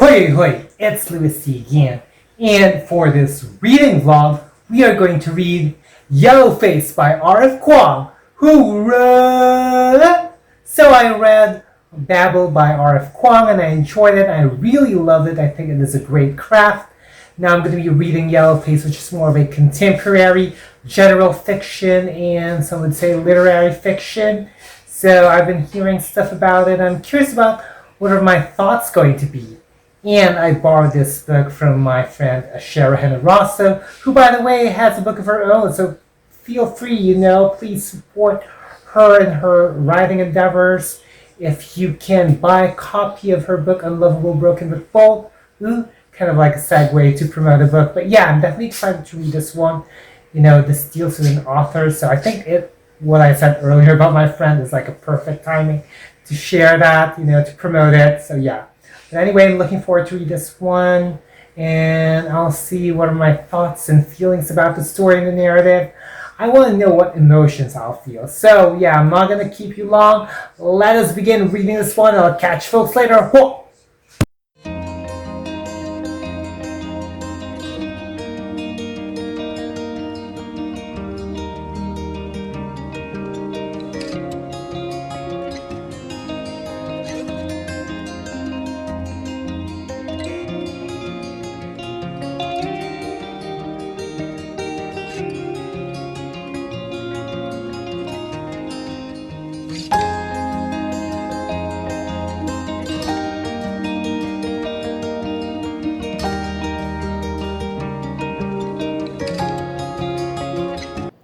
Hoi hoi, it's Louis C again, and for this reading vlog, we are going to read Yellowface by R.F. Kuang. Hoorah! So I read Babel by R.F. Kuang and I enjoyed it. I really loved it. I think it is a great craft. Now I'm going to be reading Yellowface, which is more of a contemporary general fiction and some would say literary fiction. So I've been hearing stuff about it. I'm curious about what are my thoughts going to be. And I borrowed this book from my friend Ashera Generoso, who, by the way, has a book of her own. So feel free, please support her and her writing endeavors. If you can buy a copy of her book, Unlovable, Broken but Bold. Kind of like a segue to promote a book. But yeah, I'm definitely excited to read this one. This deals with an author. So I think what I said earlier about my friend is like a perfect timing to share that, to promote it. So yeah. But anyway, I'm looking forward to read this one, and I'll see what are my thoughts and feelings about the story and the narrative. I want to know what emotions I'll feel. So yeah, I'm not going to keep you long. Let us begin reading this one. I'll catch folks later. Whoa!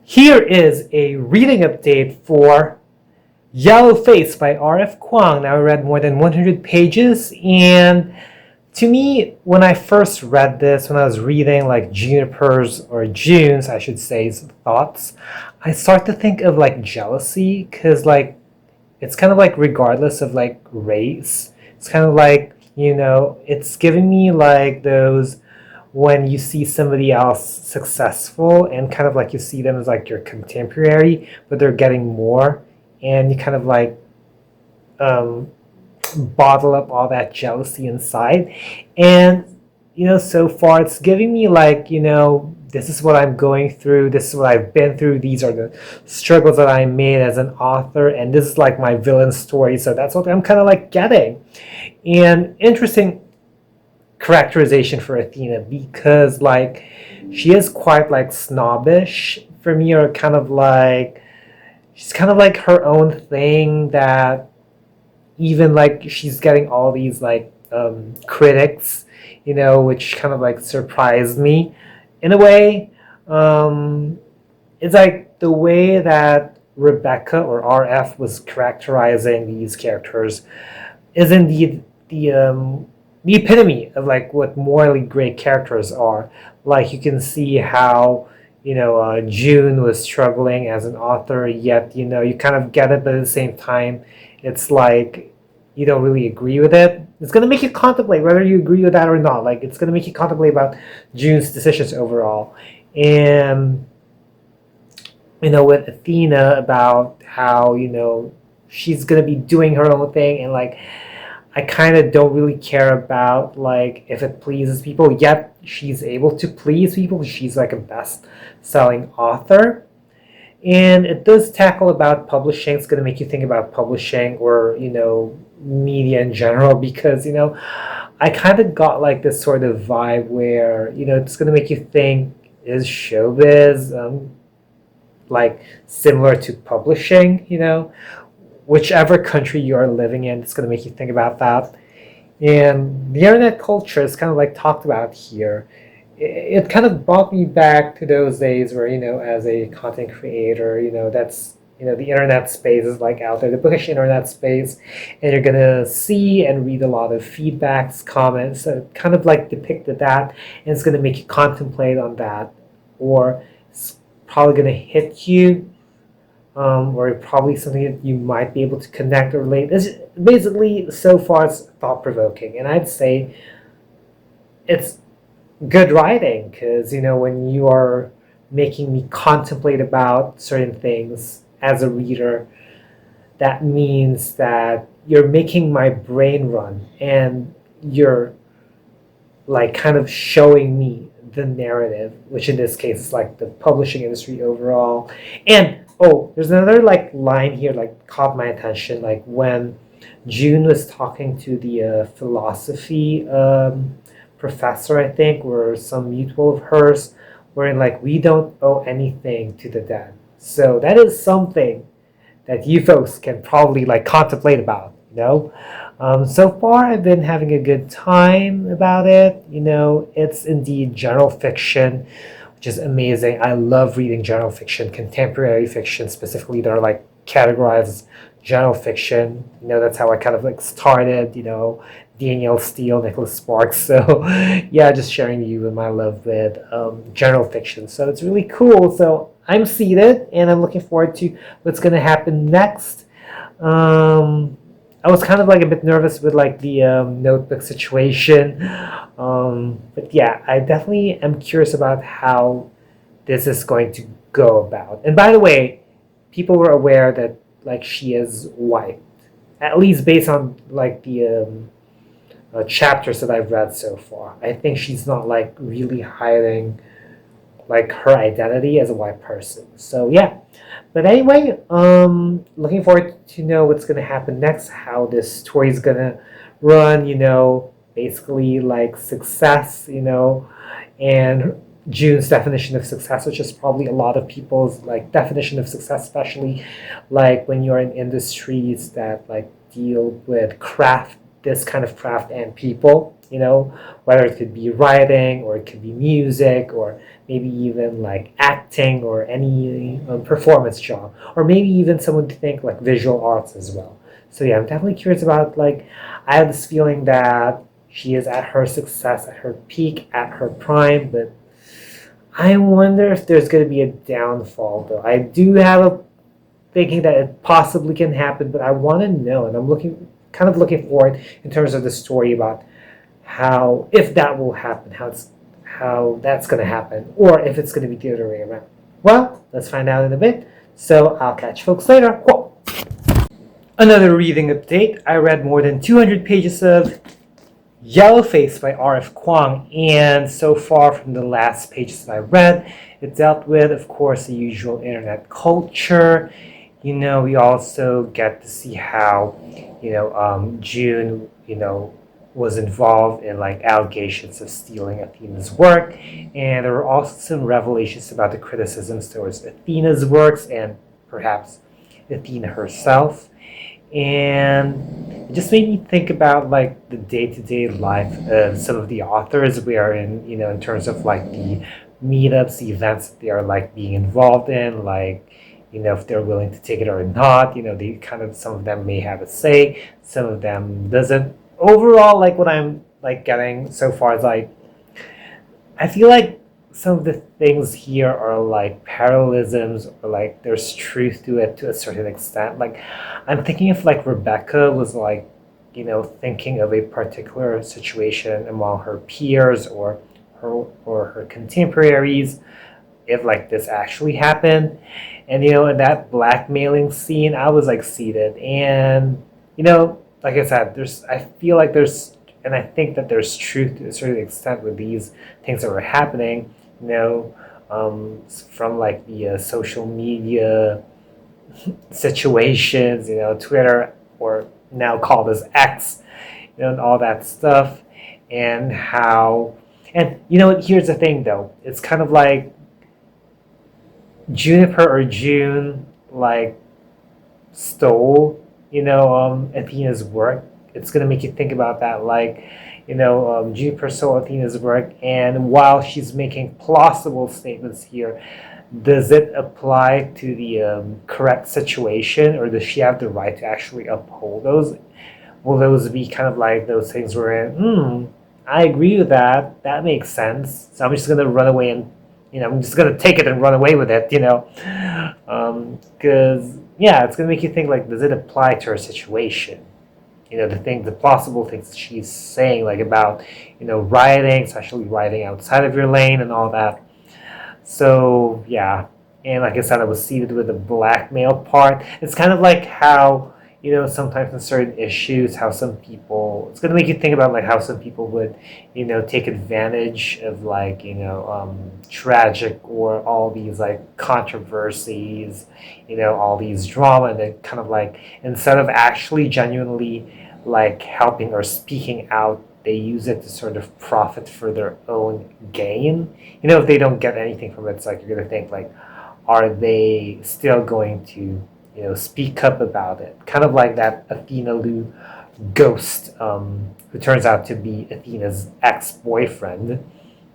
Here is a reading update for Yellowface by R.F. Kuang. Now I read more than 100 pages, and to me, when I first read this, when I was reading like June's, I should say, thoughts, I start to think of like jealousy, because like it's kind of like regardless of like race, it's kind of like, it's giving me like those when you see somebody else successful and kind of like you see them as like your contemporary, but they're getting more, and you kind of like bottle up all that jealousy inside. And so far it's giving me like, this is what I'm going through, this is what I've been through, these are the struggles that I made as an author, and this is like my villain story. So that's what I'm kind of like getting. And interesting characterization for Athena, because like she is quite like snobbish for me, or kind of like she's kind of like her own thing, that even like she's getting all these like critics, which kind of like surprised me in a way. It's like the way that Rebecca or RF was characterizing these characters is indeed the epitome of like what morally great characters are. Like you can see how June was struggling as an author, yet you kind of get it, but at the same time it's like you don't really agree with it. It's going to make you contemplate whether you agree with that or not. Like it's going to make you contemplate about June's decisions overall. And with Athena, about how she's going to be doing her own thing, and like I kind of don't really care about like if it pleases people, yet she's able to please people. She's like a best-selling author. And it does tackle about publishing. It's going to make you think about publishing, or media in general, because I kind of got like this sort of vibe where it's going to make you think, is showbiz like similar to publishing? Whichever country you're living in, it's going to make you think about that. And the internet culture is kind of like talked about here. It kind of brought me back to those days where, as a content creator, that's, the internet space is like out there, the bookish internet space, and you're going to see and read a lot of feedbacks, comments, so kind of like depicted that, and it's going to make you contemplate on that, or it's probably going to hit you, or probably something that you might be able to connect or relate. It's basically, so far, it's thought-provoking, and I'd say it's good writing, because when you are making me contemplate about certain things as a reader, that means that you're making my brain run, and you're like kind of showing me the narrative, which in this case is like the publishing industry overall. And oh, there's another like line here like caught my attention, like when June was talking to the philosophy professor, I think, or some mutual of hers, wherein like we don't owe anything to the dead. So that is something that you folks can probably like contemplate about, you know. So far, I've been having a good time about it. You know, it's indeed general fiction, which is amazing. I love reading general fiction, contemporary fiction specifically. That are like categorized as general fiction. You know, that's how I kind of like started. You know, Danielle Steele, Nicholas Sparks. So, yeah, just sharing you with my love with general fiction. So it's really cool. So I'm seated, and I'm looking forward to what's gonna happen next. Um, I was kind of like a bit nervous with like the notebook situation, but yeah, I definitely am curious about how this is going to go about. And by the way, people were aware that like she is white, at least based on like the chapters that I've read so far. I think she's not like really hiding like her identity as a white person. So yeah. But anyway, looking forward to know what's gonna happen next, how this story is gonna run, you know, basically like success, you know, and June's definition of success, which is probably a lot of people's like definition of success, especially like when you're in industries that like deal with craft, this kind of craft and people, you know, whether it could be writing or it could be music or maybe even like acting or any performance job, or maybe even someone to think like visual arts as well. So yeah, I'm definitely curious about like, I have this feeling that she is at her success, at her peak, at her prime, but I wonder if there's going to be a downfall though. I do have a thinking that it possibly can happen, but I want to know, and I'm kind of looking forward in terms of the story about how, if that will happen, how that's going to happen, or if it's going to be the other way around. Well, let's find out in a bit. So I'll catch folks later. Whoa. Another reading update. I read more than 200 pages of Yellowface by R.F. Kuang, and so far from the last pages that I read, it dealt with, of course, the usual internet culture. You know, we also get to see how, you know, June, you know, was involved in like allegations of stealing Athena's work, and there were also some revelations about the criticisms towards Athena's works and perhaps Athena herself. And it just made me think about like the day-to-day life of some of the authors we are in, you know, in terms of like the meetups, the events that they are like being involved in, like, you know, if they're willing to take it or not. You know, they kind of, some of them may have a say, some of them doesn't. Overall, like what I'm like getting so far is like, I feel like some of the things here are like parallelisms, or like there's truth to it to a certain extent. Like I'm thinking if like Rebecca was like, you know, thinking of a particular situation among her peers or her contemporaries, if like this actually happened. And you know, in that blackmailing scene, I was like seated, and you know, like I said, there's, I feel like there's, and I think that there's truth to a certain extent with these things that were happening, you know, from like the social media situations, you know, Twitter, or now called as X, you know, and all that stuff, and how, and you know, here's the thing though, it's kind of like Juniper or June like stole, you know, Athena's work. It's gonna make you think about that, like, you know, Juniper stole Athena's work, and while she's making plausible statements here, does it apply to the correct situation, or does she have the right to actually uphold those? Will those be kind of like those things where, I agree with that. That makes sense. So I'm just gonna run away and, you know, I'm just gonna take it and run away with it, you know, because yeah, it's gonna make you think like, does it apply to her situation? You know, the plausible things she's saying, like about, you know, rioting, especially rioting outside of your lane and all that. So yeah, and like I said, I was seated with the blackmail part. It's kind of like how, sometimes in certain issues, how some people, it's going to make you think about like how some people would, take advantage of like, tragic or all these like controversies, all these drama, and then kind of like, instead of actually genuinely like helping or speaking out, they use it to sort of profit for their own gain. If they don't get anything from it, it's like you're going to think like, are they still going to speak up about it? Kind of like that Athena Lu ghost, who turns out to be Athena's ex-boyfriend.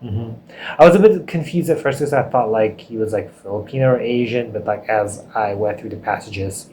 hmm I was a bit confused at first because I thought like he was like Filipino or Asian, but like as I went through the passages,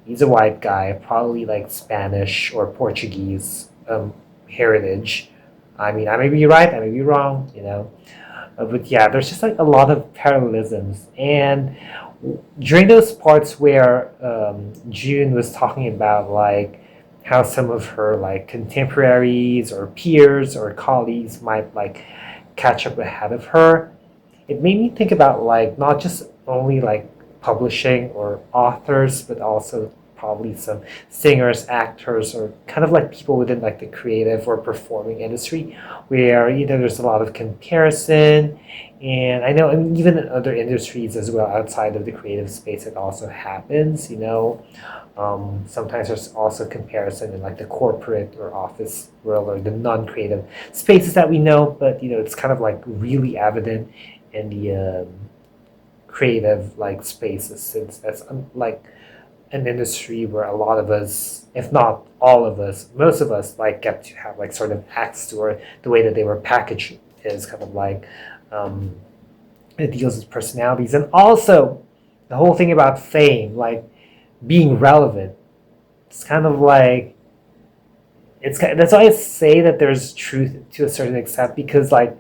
he's a white guy, probably like Spanish or Portuguese heritage. I mean, I may be right, I may be wrong. But yeah, there's just like a lot of parallelisms. And during those parts where June was talking about like how some of her like contemporaries or peers or colleagues might like catch up ahead of her, it made me think about like not just only like publishing or authors, but also probably some singers, actors, or kind of like people within like the creative or performing industry, where there's a lot of comparison, and I know, and even in other industries as well outside of the creative space, it also happens. Sometimes there's also comparison in like the corporate or office world or the non-creative spaces that we know, but it's kind of like really evident in the creative like spaces, since that's like an industry where a lot of us, if not all of us, most of us like get to have like sort of access to, or the way that they were packaged is kind of like um, it deals with personalities, and also the whole thing about fame, like being relevant. It's kind of like that's why I say that there's truth to a certain extent, because like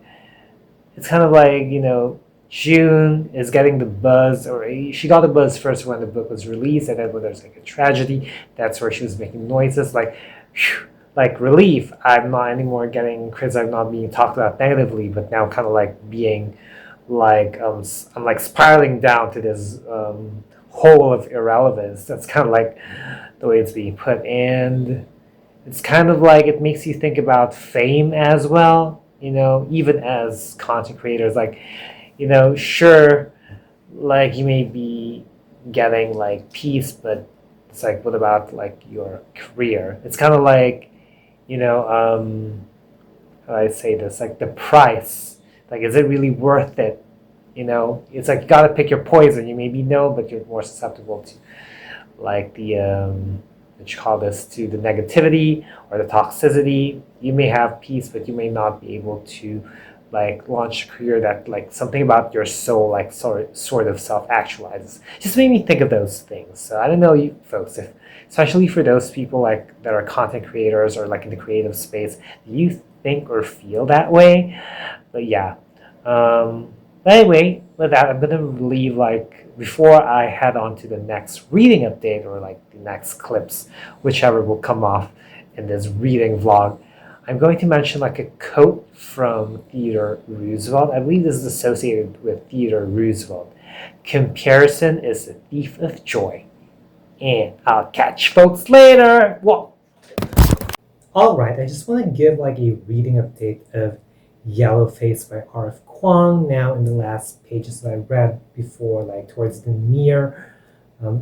it's kind of like June is getting the buzz, or she got the buzz first when the book was released, and then when there's like a tragedy, that's where she was making noises like, whew, like relief. I'm not anymore getting criticism. I'm not being talked about negatively, but now kind of like being like I'm like spiraling down to this hole of irrelevance. That's kind of like the way it's being put, and it's kind of like it makes you think about fame as well. Even as content creators, like sure, like you may be getting like peace, but it's like, what about like your career? It's kind of like, how do I say this? Like the price, like, is it really worth it? It's like you got to pick your poison. You maybe know, but you're more susceptible to like the what you call this, to the negativity or the toxicity. You may have peace, but you may not be able to like launch a career that like something about your soul like sort of self actualizes. Just made me think of those things. So I don't know, you folks, if especially for those people like that are content creators or like in the creative space, do you think or feel that way? But yeah. But anyway, with that, I'm gonna leave like before I head on to the next reading update, or like the next clips, whichever will come off in this reading vlog. I'm going to mention like a quote from Theodore Roosevelt. I believe this is associated with Theodore Roosevelt. Comparison is the thief of joy. And I'll catch folks later. Whoa. All right, I just want to give like a reading update of Yellowface by R.F. Kuang. Now, in the last pages that I read before, like towards the near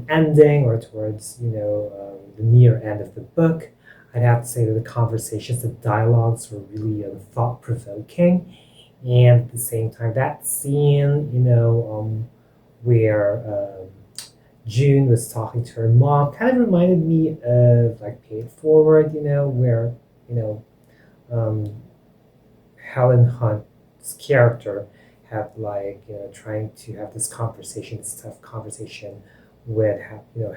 ending, or towards the near end of the book, I'd have to say that the conversations, the dialogues were really thought-provoking, and at the same time, that scene, where June was talking to her mom, kind of reminded me of like Pay It Forward, where um, Helen Hunt's character had like trying to have this conversation, this tough conversation with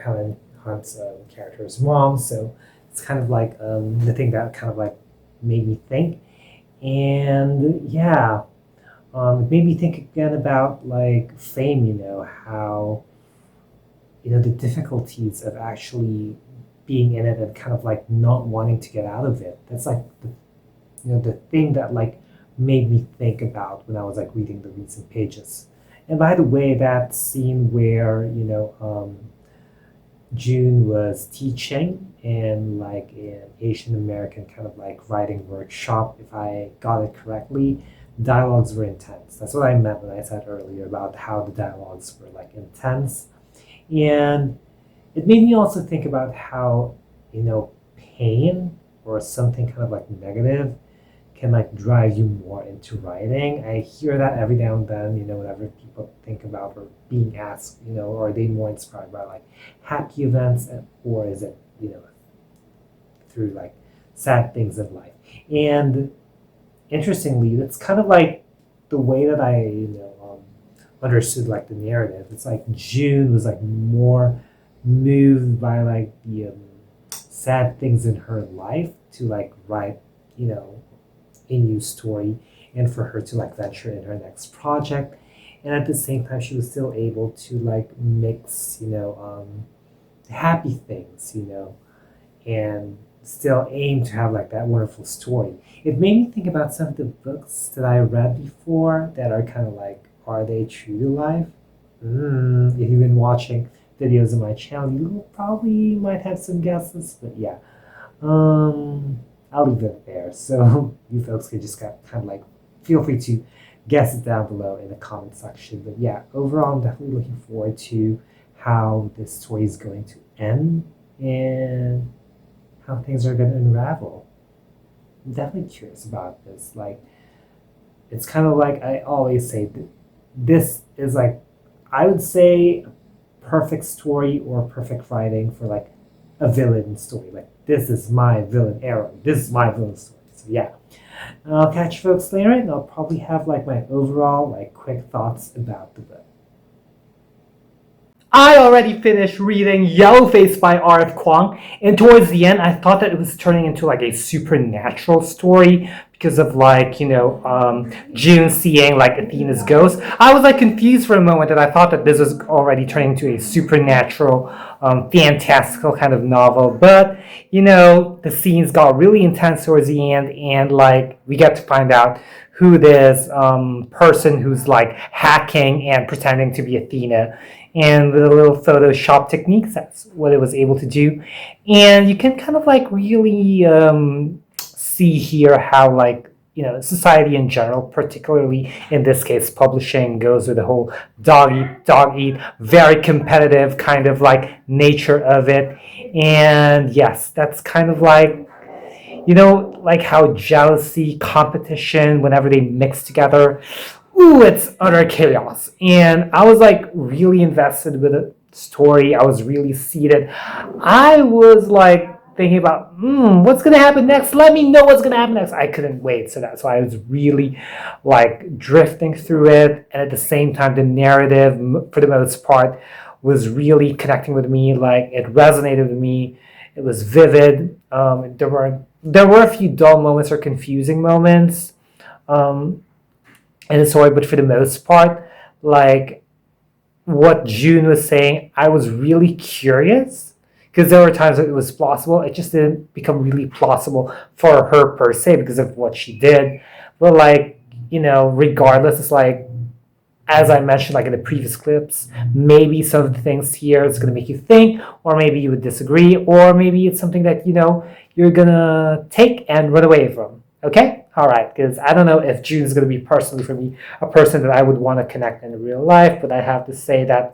Helen Hunt's character's mom. So it's kind of like the thing that kind of like made me think, and yeah, it made me think again about like fame. How the difficulties of actually being in it and kind of like not wanting to get out of it. That's like the thing that like made me think about when I was like reading the recent pages. And by the way, that scene where June was teaching in like an Asian American kind of like writing workshop, if I got it correctly. Dialogues were intense. That's what I meant when I said earlier about how the dialogues were like intense. And it made me also think about how, pain or something kind of like negative can like drive you more into writing. I hear that every now and then, whenever people think about or being asked, are they more inspired by like happy events or is it, through like sad things in life? And interestingly, it's kind of like the way that I, understood like the narrative. It's like June was like more moved by like the sad things in her life to like write, a new story and for her to like venture in her next project. And at the same time, she was still able to like mix, happy things, and still aim to have like that wonderful story. It made me think about some of the books that I read before that are kind of like, are they true to life? If you've been watching videos on my channel, you probably might have some guesses, but yeah. I'll leave it there. So you folks can just kind of like feel free to guess it down below in the comment section. But yeah, overall, I'm definitely looking forward to how this story is going to end and how things are going to unravel. I'm definitely curious about this. Like, it's kind of like I always say, this is like, I would say, a perfect story or perfect writing for like a villain story. Like, this is my villain era. This is my villain story. So yeah. I'll catch you folks later, and I'll probably have like my overall like quick thoughts about the book. I already finished reading Yellowface by R.F. Kuang, and towards the end, I thought that it was turning into like a supernatural story because of like, June seeing like Athena's ghost. I was like confused for a moment that I thought that this was already turning into a supernatural, fantastical kind of novel. But, the scenes got really intense towards the end, and like we get to find out who this person who's like hacking and pretending to be Athena. And with a little Photoshop techniques, that's what it was able to do. And you can kind of like really see here how like, society in general, particularly in this case, publishing, goes with the whole dog eat, very competitive kind of like nature of it. And yes, that's kind of like, like how jealousy, competition, whenever they mix together, it's utter chaos. And I was like really invested with the story. I was really seated. I was like thinking about, what's gonna happen next? Let me know what's gonna happen next. I couldn't wait. So that's why I was really like drifting through it. And at the same time, the narrative, for the most part, was really connecting with me. Like, it resonated with me. It was vivid. There were a few dull moments or confusing moments. And the story, but for the most part, like what June was saying, I was really curious because there were times that it was plausible. It just didn't become really plausible for her per se because of what she did. But like, regardless, it's like, as I mentioned like in the previous clips, maybe some of the things here is going to make you think, or maybe you would disagree, or maybe it's something that, you're going to take and run away from. Okay? All right, because I don't know if June is going to be personally for me a person that I would want to connect in real life, but I have to say that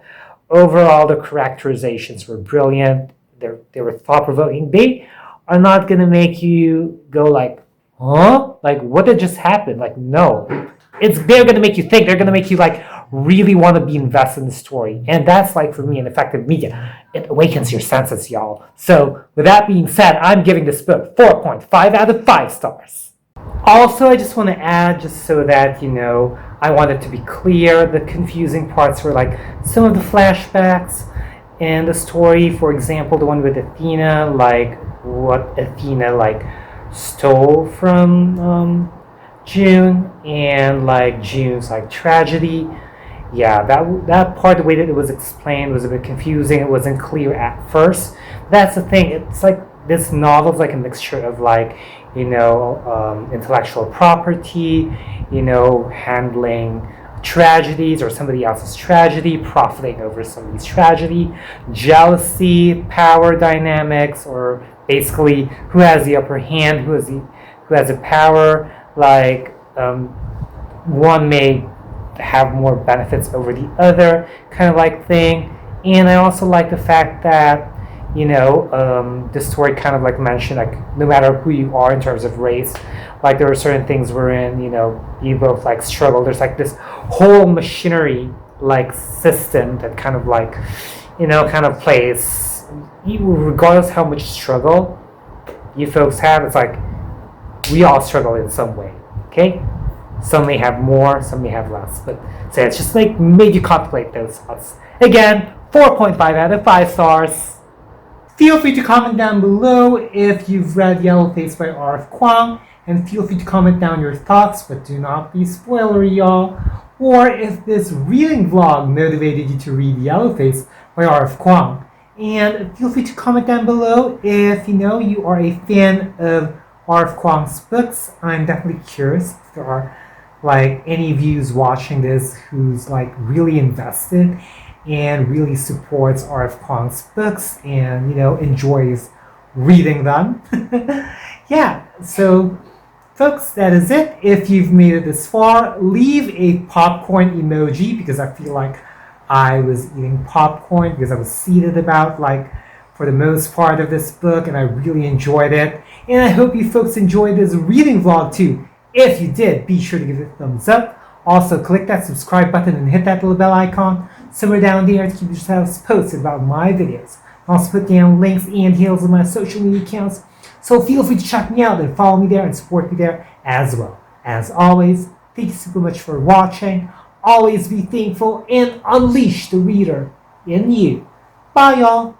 overall the characterizations were brilliant. They were thought-provoking. They are not going to make you go like, huh? Like, what did just happen? Like, no. They're going to make you think. They're going to make you like really want to be invested in the story. And that's like, for me, an effective media. It awakens your senses, y'all. So with that being said, I'm giving this book 4.5 out of 5 stars. Also, I just want to add, just so that, I want it to be clear, the confusing parts were like some of the flashbacks in the story. For example, the one with Athena, like what Athena like stole from June, and like June's like tragedy. Yeah, that part, the way that it was explained was a bit confusing. It wasn't clear at first. That's the thing. It's like this novel's like a mixture of like, intellectual property, handling tragedies or somebody else's tragedy, profiting over somebody's tragedy, jealousy, power dynamics, or basically who has the upper hand, who has the power. Like one may have more benefits over the other, kind of like thing. And I also like the fact that this story kind of like mentioned, like no matter who you are in terms of race, like there are certain things wherein you both like struggle. There's like this whole machinery like system that kind of like kind of plays, regardless how much struggle you folks have. It's like we all struggle in some way. Okay, some may have more, some may have less, but so it's just like made you contemplate those thoughts. Again, 4.5 out of 5 stars. Feel free to comment down below if you've read Yellowface by R.F. Kuang, and feel free to comment down your thoughts, but do not be spoilery, y'all. Or if this reading vlog motivated you to read Yellowface by R.F. Kuang. And feel free to comment down below if you are a fan of R.F. Kuang's books. I'm definitely curious if there are like any of you watching this who's like really invested and really supports R.F. Kuang's books and enjoys reading them. Yeah, so folks, that is it. If you've made it this far, leave a popcorn emoji, because I feel like I was eating popcorn because I was seated about like for the most part of this book, and I really enjoyed it. And I hope you folks enjoyed this reading vlog too. If you did, be sure to give it a thumbs up. Also, click that subscribe button and hit that little bell icon somewhere down there to keep yourselves posted about my videos. I'll also put down links and handles of my social media accounts, so feel free to check me out and follow me there and support me there as well. As always, thank you super much for watching. Always be thankful and unleash the reader in you. Bye, y'all.